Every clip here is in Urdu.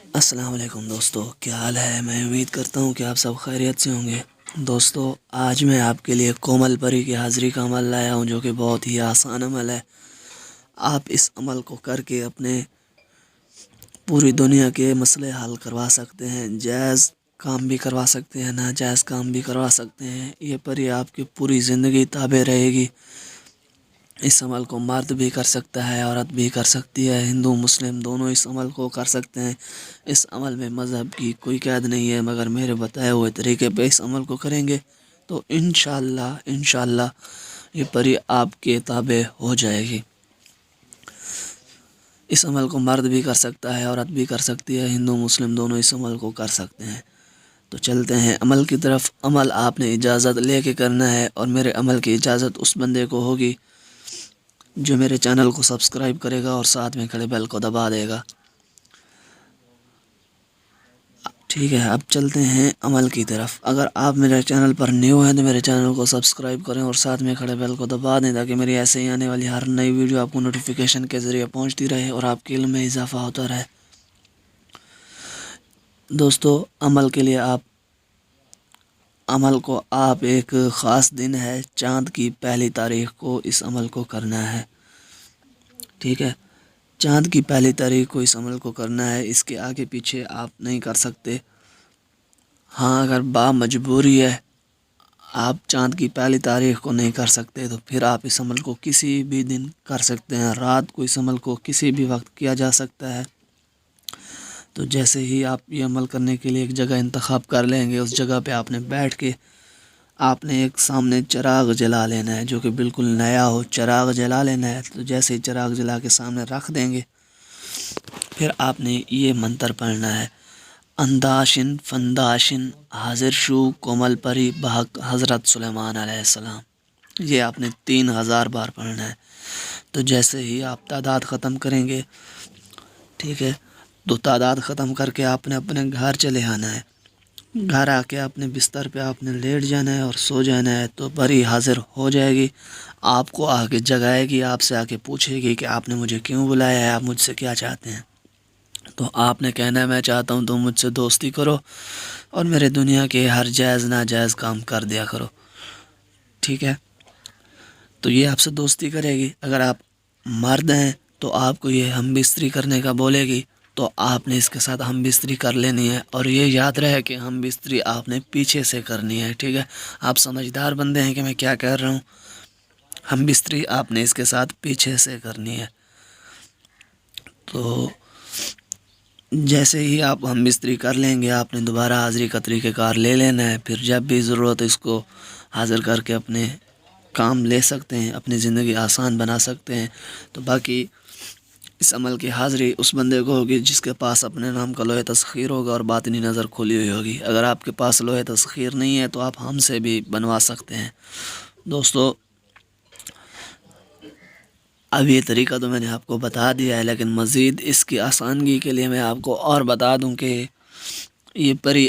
السلام علیکم دوستو، کیا حال ہے؟ میں امید کرتا ہوں کہ آپ سب خیریت سے ہوں گے۔ دوستو، آج میں آپ کے لیے کومل پری کی حاضری کا عمل لایا ہوں، جو کہ بہت ہی آسان عمل ہے۔ آپ اس عمل کو کر کے اپنے پوری دنیا کے مسئلے حل کروا سکتے ہیں، جائز کام بھی کروا سکتے ہیں، ناجائز کام بھی کروا سکتے ہیں۔ یہ پری آپ کی پوری زندگی تابع رہے گی۔ اس عمل کو مرد بھی کر سکتا ہے، عورت بھی کر سکتی ہے، ہندو مسلم دونوں اس عمل کو کر سکتے ہیں۔ اس عمل میں مذہب کی کوئی قید نہیں ہے، مگر میرے بتائے ہوئے طریقے پہ اس عمل کو کریں گے تو انشاءاللہ یہ پری آپ کے تابع ہو جائے گی۔ اس عمل کو مرد بھی کر سکتا ہے، عورت بھی کر سکتی ہے، ہندو مسلم دونوں اس عمل کو کر سکتے ہیں۔ تو چلتے ہیں عمل کی طرف۔ عمل آپ نے اجازت لے کے کرنا ہے، اور میرے عمل کی اجازت اس بندے کو ہوگی جو میرے چینل کو سبسکرائب کرے گا اور ساتھ میں کھڑے بیل کو دبا دے گا۔ ٹھیک ہے، اب چلتے ہیں عمل کی طرف۔ اگر آپ میرے چینل پر نیو ہیں تو میرے چینل کو سبسکرائب کریں اور ساتھ میں کھڑے بیل کو دبا دیں، تاکہ میری ایسے ہی آنے والی ہر نئی ویڈیو آپ کو نوٹیفیکیشن کے ذریعے پہنچتی رہے اور آپ کے علم میں اضافہ ہوتا رہے۔ دوستو، عمل کو آپ ایک خاص دن ہے، چاند کی پہلی تاریخ کو اس عمل کو کرنا ہے۔ ٹھیک ہے، چاند کی پہلی تاریخ کو اس عمل کو کرنا ہے، اس کے آگے پیچھے آپ نہیں کر سکتے۔ ہاں، اگر با مجبوری ہے آپ چاند کی پہلی تاریخ کو نہیں کر سکتے تو پھر آپ اس عمل کو کسی بھی دن کر سکتے ہیں۔ رات کو اس عمل کو کسی بھی وقت کیا جا سکتا ہے۔ تو جیسے ہی آپ یہ عمل کرنے کے لیے ایک جگہ انتخاب کر لیں گے، اس جگہ پہ آپ نے بیٹھ کے آپ نے ایک سامنے چراغ جلا لینا ہے، جو کہ بالکل نیا ہو۔ چراغ جلا لینا ہے، تو جیسے ہی چراغ جلا کے سامنے رکھ دیں گے، پھر آپ نے یہ منتر پڑھنا ہے: انداشن فنداشن حاضر شو کومل پری بحق حضرت سلیمان علیہ السلام۔ یہ آپ نے 3000 بار پڑھنا ہے۔ تو جیسے ہی آپ تعداد ختم کریں گے، ٹھیک ہے، تو تعداد ختم کر کے آپ نے اپنے گھر چلے آنا ہے۔ گھر آ کے اپنے بستر پہ آپ نے لیٹ جانا ہے اور سو جانا ہے، تو پری حاضر ہو جائے گی۔ آپ کو آ کے جگائے گی، آپ سے آ کے پوچھے گی کہ آپ نے مجھے کیوں بلایا ہے، آپ مجھ سے کیا چاہتے ہیں۔ تو آپ نے کہنا ہے: میں چاہتا ہوں تم مجھ سے دوستی کرو اور میرے دنیا کے ہر جائز ناجائز کام کر دیا کرو۔ ٹھیک ہے، تو یہ آپ سے دوستی کرے گی۔ اگر آپ مرد ہیں تو آپ کو یہ ہم بستری کرنے کا بولے گی، تو آپ نے اس کے ساتھ ہم بستری کر لینی ہے۔ اور یہ یاد رہے کہ ہم بستری آپ نے پیچھے سے کرنی ہے۔ ٹھیک ہے، آپ سمجھدار بندے ہیں کہ میں کیا کہہ رہا ہوں۔ ہم بستری آپ نے اس کے ساتھ پیچھے سے کرنی ہے۔ تو جیسے ہی آپ ہم بستری کر لیں گے، آپ نے دوبارہ حاضری کا طریقہ کار لے لینا ہے۔ پھر جب بھی ضرورت اس کو حاضر کر کے اپنے کام لے سکتے ہیں، اپنی زندگی آسان بنا سکتے ہیں۔ تو باقی اس عمل کی حاضری اس بندے کو ہوگی جس کے پاس اپنے نام کا لوح تسخیر ہوگا اور باطنی نظر کھلی ہوئی ہوگی۔ اگر آپ کے پاس لوح تسخیر نہیں ہے تو آپ ہم سے بھی بنوا سکتے ہیں۔ دوستو، اب یہ طریقہ تو میں نے آپ کو بتا دیا ہے، لیکن مزید اس کی آسانگی کے لیے میں آپ کو اور بتا دوں کہ یہ پری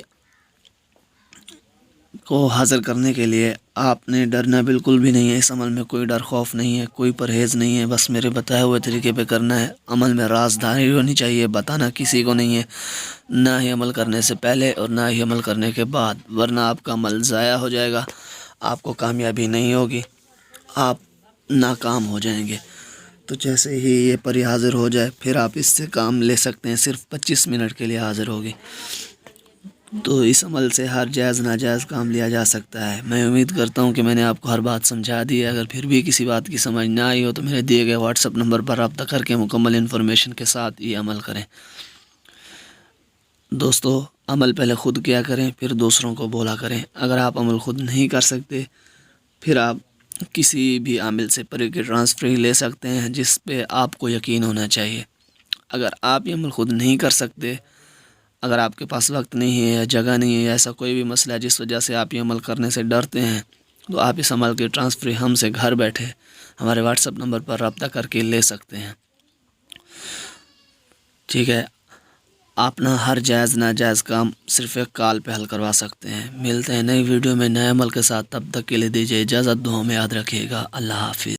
کو حاضر کرنے کے لیے آپ نے ڈرنا بالکل بھی نہیں ہے۔ اس عمل میں کوئی ڈر خوف نہیں ہے، کوئی پرہیز نہیں ہے، بس میرے بتائے ہوئے طریقے پہ کرنا ہے۔ عمل میں رازداری ہونی چاہیے، بتانا کسی کو نہیں ہے، نہ ہی عمل کرنے سے پہلے اور نہ ہی عمل کرنے کے بعد، ورنہ آپ کا عمل ضائع ہو جائے گا، آپ کو کامیابی نہیں ہوگی، آپ ناکام ہو جائیں گے۔ تو جیسے ہی یہ پری حاضر ہو جائے، پھر آپ اس سے کام لے سکتے ہیں۔ صرف 25 منٹ کے لیے حاضر ہوگی، تو اس عمل سے ہر جائز ناجائز کام لیا جا سکتا ہے۔ میں امید کرتا ہوں کہ میں نے آپ کو ہر بات سمجھا دی ہے۔ اگر پھر بھی کسی بات کی سمجھ نہ آئی ہو تو میرے دیے گئے واٹس ایپ نمبر پر رابطہ کر کے مکمل انفارمیشن کے ساتھ یہ عمل کریں۔ دوستو، عمل پہلے خود کیا کریں، پھر دوسروں کو بولا کریں۔ اگر آپ عمل خود نہیں کر سکتے، پھر آپ کسی بھی عامل سے پری کی ٹرانسفر لے سکتے ہیں جس پہ آپ کو یقین ہونا چاہیے۔ اگر آپ یہ عمل خود نہیں کر سکتے، اگر آپ کے پاس وقت نہیں ہے یا جگہ نہیں ہے یا ایسا کوئی بھی مسئلہ ہے جس وجہ سے آپ یہ عمل کرنے سے ڈرتے ہیں، تو آپ اس عمل کی ٹرانسفر ہم سے گھر بیٹھے ہمارے واٹس ایپ نمبر پر رابطہ کر کے لے سکتے ہیں۔ ٹھیک ہے، آپ نہ ہر جائز ناجائز کام صرف ایک کال پہ حل کروا سکتے ہیں۔ ملتے ہیں نئی ویڈیو میں نئے عمل کے ساتھ، تب تک کے لیے دیجیے اجازت، دعاؤں میں یاد رکھیے گا۔ اللہ حافظ۔